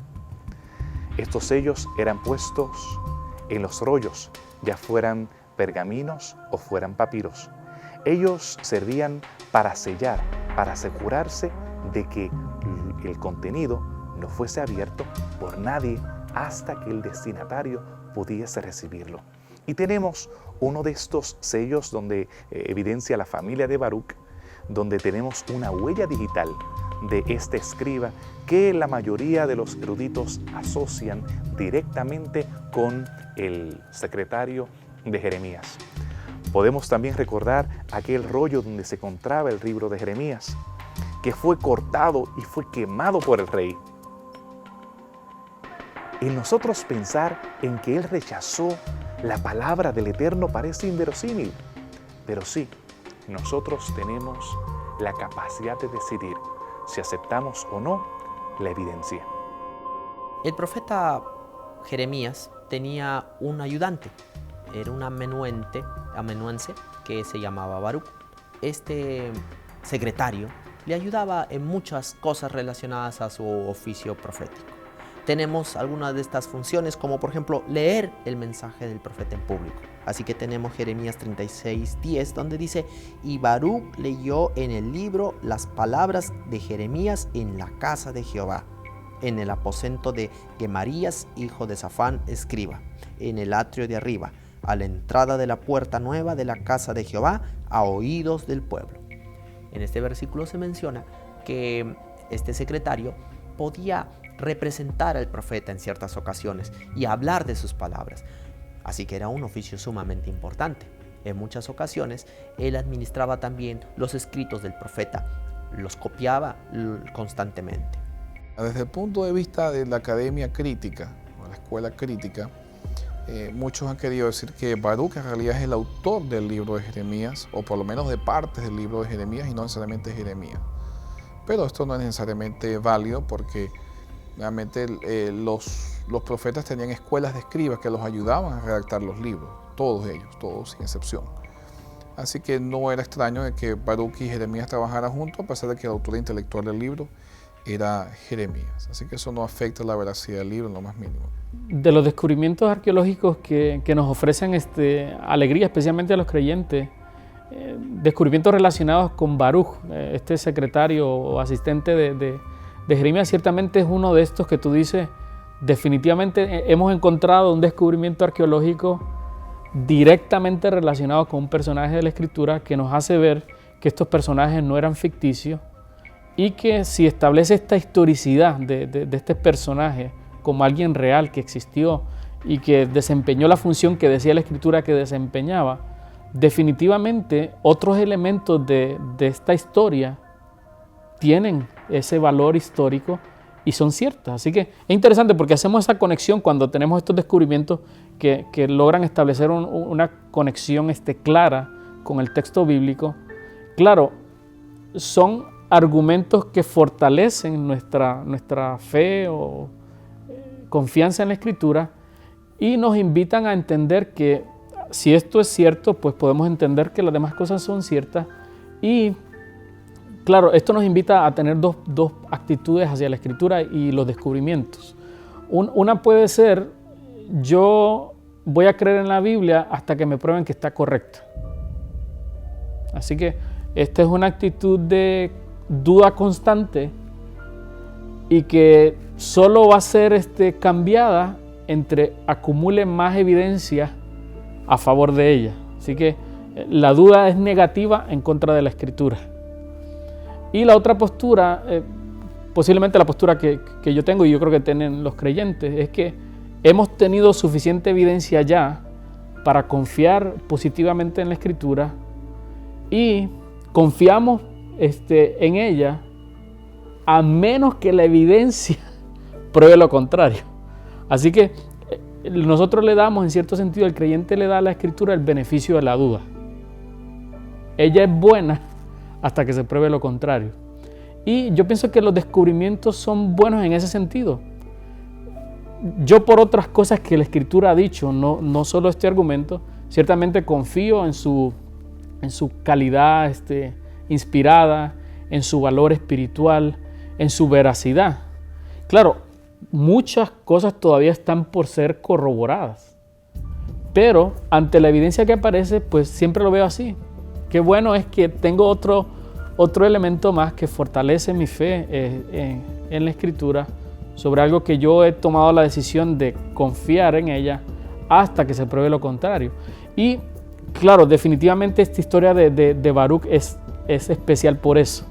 Estos sellos eran puestos en los rollos, ya fueran pergaminos o fueran papiros. Ellos servían para sellar, para asegurarse de que el contenido no fuese abierto por nadie hasta que el destinatario pudiese recibirlo. Y tenemos uno de estos sellos donde evidencia la familia de Baruc, donde tenemos una huella digital de este escriba que la mayoría de los eruditos asocian directamente con el secretario de Jeremías. Podemos también recordar aquel rollo donde se encontraba el libro de Jeremías, que fue cortado y fue quemado por el rey. En nosotros pensar en que él rechazó la palabra del Eterno parece inverosímil, pero sí, nosotros tenemos la capacidad de decidir si aceptamos o no la evidencia. El profeta Jeremías tenía un ayudante, era un amanuense que se llamaba Baruc. Este secretario le ayudaba en muchas cosas relacionadas a su oficio profético. Tenemos algunas de estas funciones, como por ejemplo leer el mensaje del profeta en público. Así que tenemos Jeremías 36:10, donde dice: y Baruc leyó en el libro las palabras de Jeremías en la casa de Jehová, en el aposento de Gemarías, hijo de Safán, escriba, en el atrio de arriba, a la entrada de la puerta nueva de la casa de Jehová, a oídos del pueblo. En este versículo se menciona que este secretario podía representar al profeta en ciertas ocasiones y hablar de sus palabras. Así que era un oficio sumamente importante. En muchas ocasiones él administraba también los escritos del profeta, los copiaba constantemente. Desde el punto de vista de la academia crítica, o la escuela crítica, muchos han querido decir que Baruc en realidad es el autor del libro de Jeremías, o por lo menos de partes del libro de Jeremías y no necesariamente Jeremías. Pero esto no es necesariamente válido porque realmente los profetas tenían escuelas de escribas que los ayudaban a redactar los libros, todos ellos, todos sin excepción. Así que no era extraño de que Baruc y Jeremías trabajaran juntos, a pesar de que el autor intelectual del libro era Jeremías. Así que eso no afecta la veracidad del libro en lo más mínimo. De los descubrimientos arqueológicos que nos ofrecen alegría, especialmente a los creyentes, descubrimientos relacionados con Baruch, este secretario o asistente de Jeremías, ciertamente es uno de estos que tú dices, definitivamente hemos encontrado un descubrimiento arqueológico directamente relacionado con un personaje de la Escritura que nos hace ver que estos personajes no eran ficticios y que si establece esta historicidad de este personaje como alguien real que existió y que desempeñó la función que decía la Escritura que desempeñaba, definitivamente otros elementos de esta historia tienen ese valor histórico y son ciertas. Así que es interesante porque hacemos esa conexión cuando tenemos estos descubrimientos que logran establecer una conexión clara con el texto bíblico. Claro, son argumentos que fortalecen nuestra fe o confianza en la Escritura y nos invitan a entender que si esto es cierto, pues podemos entender que las demás cosas son ciertas. Y claro, esto nos invita a tener dos actitudes hacia la Escritura y los descubrimientos. Una puede ser, yo voy a creer en la Biblia hasta que me prueben que está correcta. Así que esta es una actitud de duda constante y que solo va a ser cambiada entre acumule más evidencia a favor de ella. Así que la duda es negativa en contra de la Escritura. Y la otra postura, posiblemente la postura que yo tengo y yo creo que tienen los creyentes, es que hemos tenido suficiente evidencia ya para confiar positivamente en la Escritura y confiamos en ella a menos que la evidencia pruebe lo contrario. Así que nosotros le damos, en cierto sentido, el creyente le da a la Escritura el beneficio de la duda. Ella es buena hasta que se pruebe lo contrario. Y yo pienso que los descubrimientos son buenos en ese sentido. Yo por otras cosas que la Escritura ha dicho, no solo este argumento, ciertamente confío en su calidad inspirada, en su valor espiritual, en su veracidad. Claro, muchas cosas todavía están por ser corroboradas, pero ante la evidencia que aparece, pues siempre lo veo así. Qué bueno es que tengo otro elemento más que fortalece mi fe en la Escritura sobre algo que yo he tomado la decisión de confiar en ella hasta que se pruebe lo contrario. Y claro, definitivamente esta historia de Baruch es especial por eso,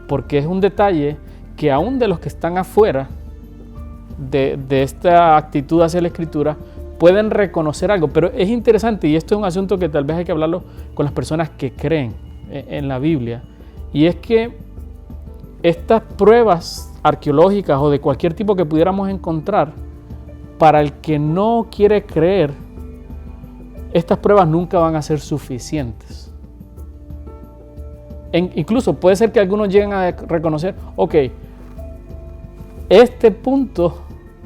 porque es un detalle que aún de los que están afuera de esta actitud hacia la Escritura pueden reconocer algo, pero es interesante y esto es un asunto que tal vez hay que hablarlo con las personas que creen en la Biblia, y es que estas pruebas arqueológicas o de cualquier tipo que pudiéramos encontrar, para el que no quiere creer, estas pruebas nunca van a ser suficientes. Incluso puede ser que algunos lleguen a reconocer, ok, este punto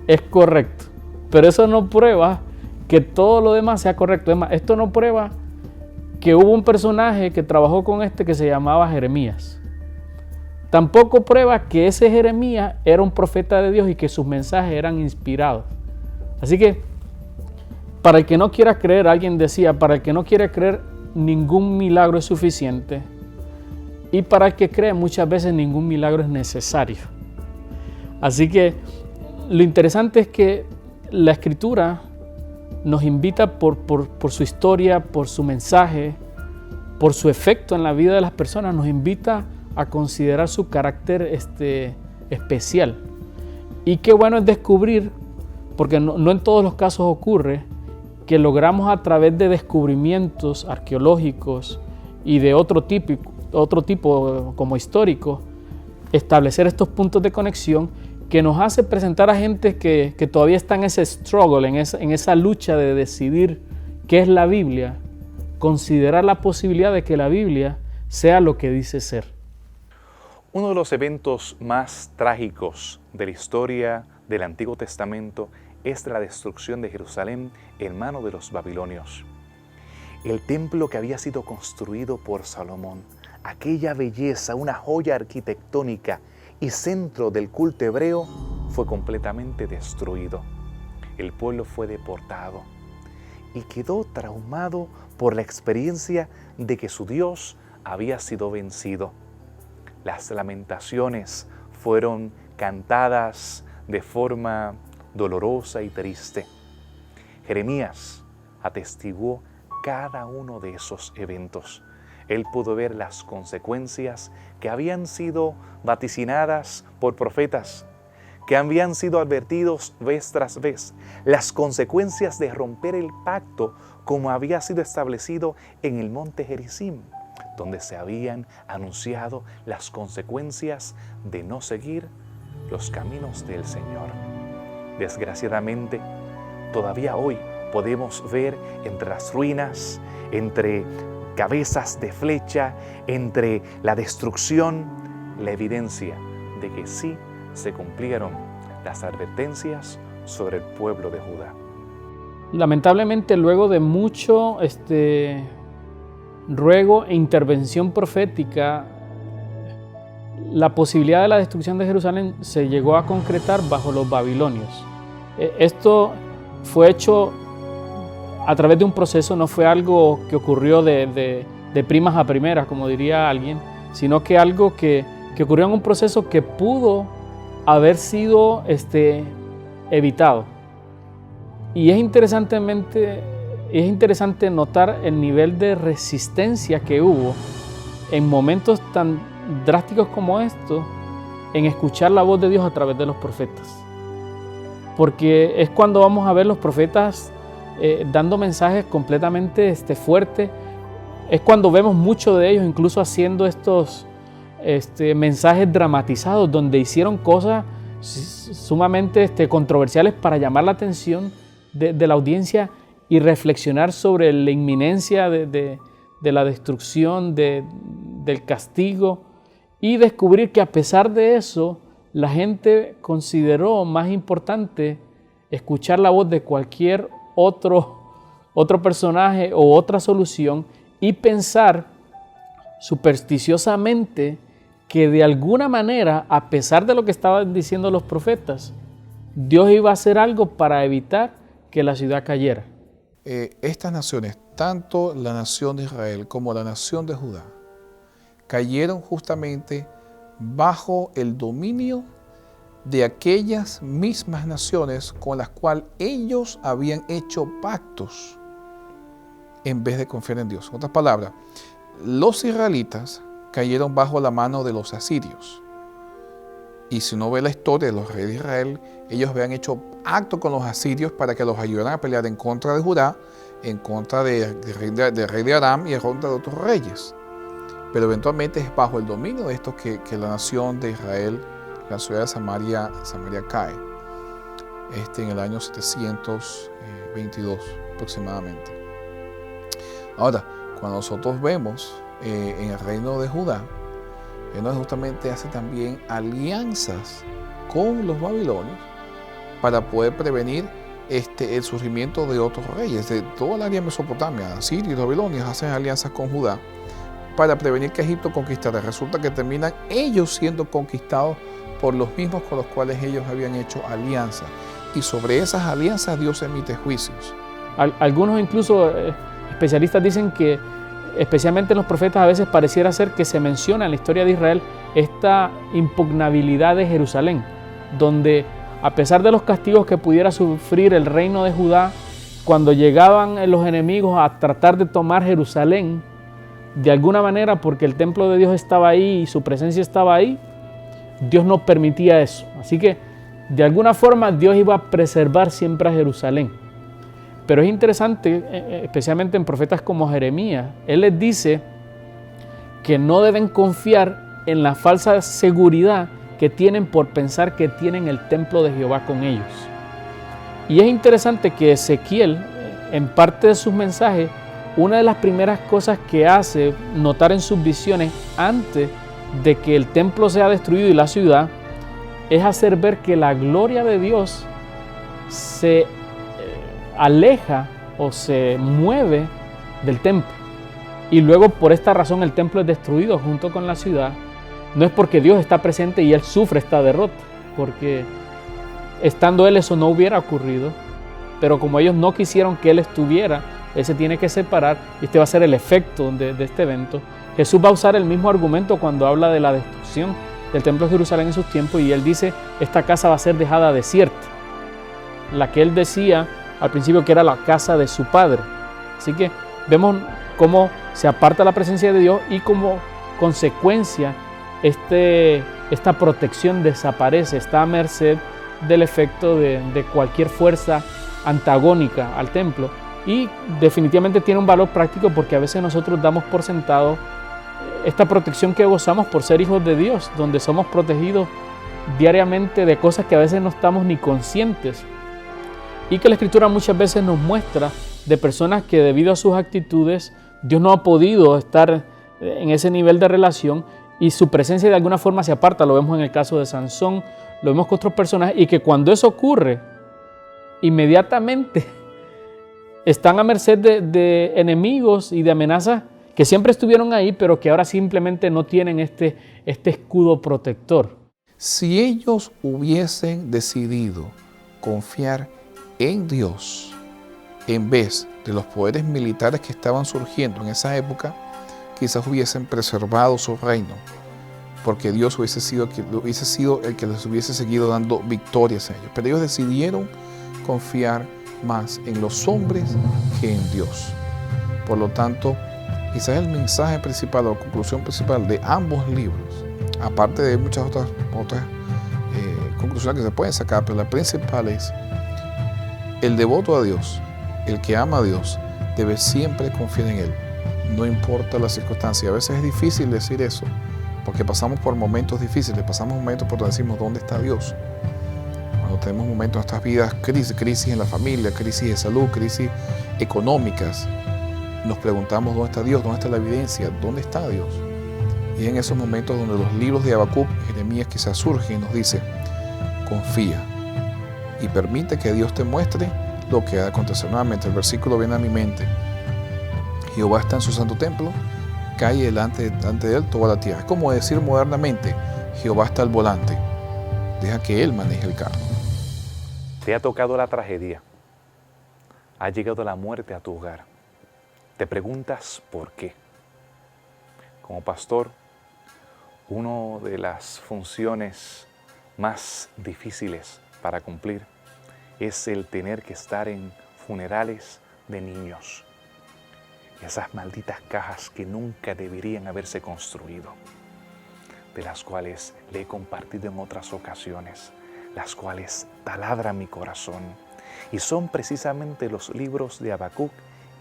es correcto, pero eso no prueba que todo lo demás sea correcto. Además, esto no prueba que hubo un personaje que trabajó con que se llamaba Jeremías. Tampoco prueba que ese Jeremías era un profeta de Dios y que sus mensajes eran inspirados. Así que, para el que no quiera creer, alguien decía, para el que no quiere creer, ningún milagro es suficiente. Y para el que cree, muchas veces ningún milagro es necesario. Así que lo interesante es que la Escritura nos invita por su historia, por su mensaje, por su efecto en la vida de las personas, nos invita a considerar su carácter especial. Y qué bueno es descubrir, porque no en todos los casos ocurre, que logramos a través de descubrimientos arqueológicos y de otro tipo como históricos, establecer estos puntos de conexión que nos hace presentar a gente que todavía está en ese struggle, en esa lucha de decidir qué es la Biblia, considerar la posibilidad de que la Biblia sea lo que dice ser. Uno de los eventos más trágicos de la historia del Antiguo Testamento es la destrucción de Jerusalén en manos de los babilonios. El templo que había sido construido por Salomón, aquella belleza, una joya arquitectónica y centro del culto hebreo, fue completamente destruido. El pueblo fue deportado y quedó traumado por la experiencia de que su Dios había sido vencido. Las lamentaciones fueron cantadas de forma dolorosa y triste. Jeremías atestiguó cada uno de esos eventos. Él pudo ver las consecuencias que habían sido vaticinadas por profetas, que habían sido advertidos vez tras vez, las consecuencias de romper el pacto como había sido establecido en el monte Gerizim, donde se habían anunciado las consecuencias de no seguir los caminos del Señor. Desgraciadamente, todavía hoy podemos ver entre las ruinas, entre cabezas de flecha, entre la destrucción, la evidencia de que sí se cumplieron las advertencias sobre el pueblo de Judá. Lamentablemente, luego de mucho ruego e intervención profética, la posibilidad de la destrucción de Jerusalén se llegó a concretar bajo los babilonios. Esto fue hecho a través de un proceso, no fue algo que ocurrió de primas a primeras, como diría alguien, sino que algo que ocurrió en un proceso que pudo haber sido evitado. Y es interesante notar el nivel de resistencia que hubo en momentos tan drásticos como estos, en escuchar la voz de Dios a través de los profetas. Porque es cuando vamos a ver los profetas dando mensajes completamente fuertes. Es cuando vemos muchos de ellos incluso haciendo estos mensajes dramatizados, donde hicieron cosas sumamente controversiales para llamar la atención de la audiencia y reflexionar sobre la inminencia de la destrucción, del castigo, y descubrir que a pesar de eso, la gente consideró más importante escuchar la voz de cualquier otro personaje o otra solución y pensar supersticiosamente que de alguna manera, a pesar de lo que estaban diciendo los profetas, Dios iba a hacer algo para evitar que la ciudad cayera. Estas naciones, tanto la nación de Israel como la nación de Judá, cayeron justamente bajo el dominio de aquellas mismas naciones con las cuales ellos habían hecho pactos en vez de confiar en Dios. En otras palabras, los israelitas cayeron bajo la mano de los asirios. Y si uno ve la historia de los reyes de Israel, ellos habían hecho pacto con los asirios para que los ayudaran a pelear en contra de Judá, en contra del rey de Aram y en contra de otros reyes. Pero eventualmente es bajo el dominio de estos que la nación de Israel, la ciudad de Samaria cae, en el año 722 aproximadamente. Ahora, cuando nosotros vemos en el reino de Judá, él justamente hace también alianzas con los babilonios para poder prevenir el surgimiento de otros reyes de toda el área de Mesopotamia. Asiria y los babilonios hacen alianzas con Judá para prevenir que Egipto conquistara. Resulta que terminan ellos siendo conquistados por los mismos con los cuales ellos habían hecho alianzas. Y sobre esas alianzas Dios emite juicios. Algunos incluso especialistas dicen que especialmente en los profetas a veces pareciera ser que se menciona en la historia de Israel esta impugnabilidad de Jerusalén, donde a pesar de los castigos que pudiera sufrir el reino de Judá, cuando llegaban los enemigos a tratar de tomar Jerusalén, de alguna manera, porque el templo de Dios estaba ahí y su presencia estaba ahí, Dios no permitía eso. Así que de alguna forma Dios iba a preservar siempre a Jerusalén. Pero es interesante, especialmente en profetas como Jeremías, él les dice que no deben confiar en la falsa seguridad que tienen por pensar que tienen el templo de Jehová con ellos. Y es interesante que Ezequiel, en parte de sus mensajes, una de las primeras cosas que hace notar en sus visiones antes de que el templo sea destruido y la ciudad, es hacer ver que la gloria de Dios se aleja o se mueve del templo. Y luego por esta razón el templo es destruido junto con la ciudad. No es porque Dios está presente y Él sufre esta derrota, porque estando Él eso no hubiera ocurrido, pero como ellos no quisieron que Él estuviera, Él se tiene que separar y este va a ser el efecto de este evento. Jesús va a usar el mismo argumento cuando habla de la destrucción del templo de Jerusalén en sus tiempos y Él dice, esta casa va a ser dejada desierta, la que Él decía al principio que era la casa de su Padre. Así que vemos cómo se aparta la presencia de Dios y como consecuencia esta protección desaparece, está a merced del efecto de cualquier fuerza antagónica al templo. Y definitivamente tiene un valor práctico porque a veces nosotros damos por sentado esta protección que gozamos por ser hijos de Dios, donde somos protegidos diariamente de cosas que a veces no estamos ni conscientes y que la Escritura muchas veces nos muestra de personas que debido a sus actitudes Dios no ha podido estar en ese nivel de relación y su presencia de alguna forma se aparta. Lo vemos en el caso de Sansón, lo vemos con otros personajes y que cuando eso ocurre inmediatamente están a merced de enemigos y de amenazas que siempre estuvieron ahí, pero que ahora simplemente no tienen este escudo protector. Si ellos hubiesen decidido confiar en Dios en vez de los poderes militares que estaban surgiendo en esa época, quizás hubiesen preservado su reino, porque Dios hubiese sido el que les hubiese seguido dando victorias a ellos. Pero ellos decidieron confiar más en los hombres que en Dios. Por lo tanto, quizás el mensaje principal o la conclusión principal de ambos libros, aparte de muchas otras conclusiones que se pueden sacar, pero la principal es el devoto a Dios, el que ama a Dios, debe siempre confiar en Él, no importa la circunstancia. A veces es difícil decir eso, porque pasamos por momentos difíciles, pasamos momentos por donde decimos, ¿dónde está Dios? Cuando tenemos momentos en nuestras vidas, crisis en la familia, crisis de salud, crisis económicas, nos preguntamos, ¿dónde está Dios? ¿Dónde está la evidencia? ¿Dónde está Dios? Y en esos momentos donde los libros de Habacuc y Jeremías quizás surgen y nos dicen, confía y permite que Dios te muestre lo que ha de acontecer. Nuevamente, el versículo viene a mi mente. Jehová está en su santo templo, cae delante de él toda la tierra. Es como decir modernamente, Jehová está al volante, deja que Él maneje el carro. Te ha tocado la tragedia, ha llegado la muerte a tu hogar. Te preguntas por qué. Como pastor, una de las funciones más difíciles para cumplir es el tener que estar en funerales de niños. Esas malditas cajas que nunca deberían haberse construido, de las cuales le he compartido en otras ocasiones, las cuales taladran mi corazón. Y son precisamente los libros de Habacuc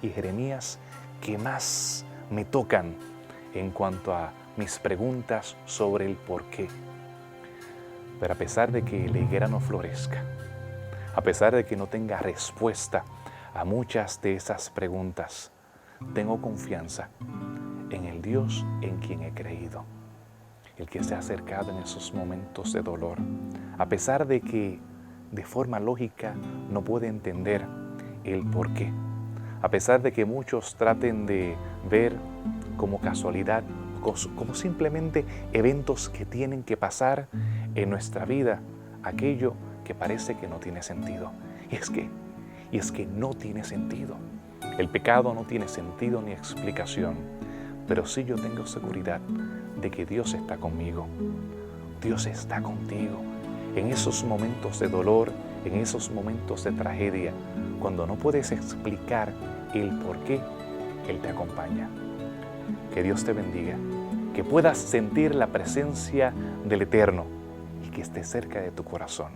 y Jeremías que más me tocan en cuanto a mis preguntas sobre el por qué. Pero a pesar de que la higuera no florezca, a pesar de que no tenga respuesta a muchas de esas preguntas, tengo confianza en el Dios en quien he creído, el que se ha acercado en esos momentos de dolor, a pesar de que de forma lógica no puede entender el por qué, a pesar de que muchos traten de ver como casualidad, como simplemente eventos que tienen que pasar en nuestra vida, aquello que parece que no tiene sentido. Y es que no tiene sentido. El pecado no tiene sentido ni explicación, pero sí yo tengo seguridad de que Dios está conmigo. Dios está contigo en esos momentos de dolor, en esos momentos de tragedia, cuando no puedes explicar el por qué, Él te acompaña. Que Dios te bendiga, que puedas sentir la presencia del Eterno y que esté cerca de tu corazón.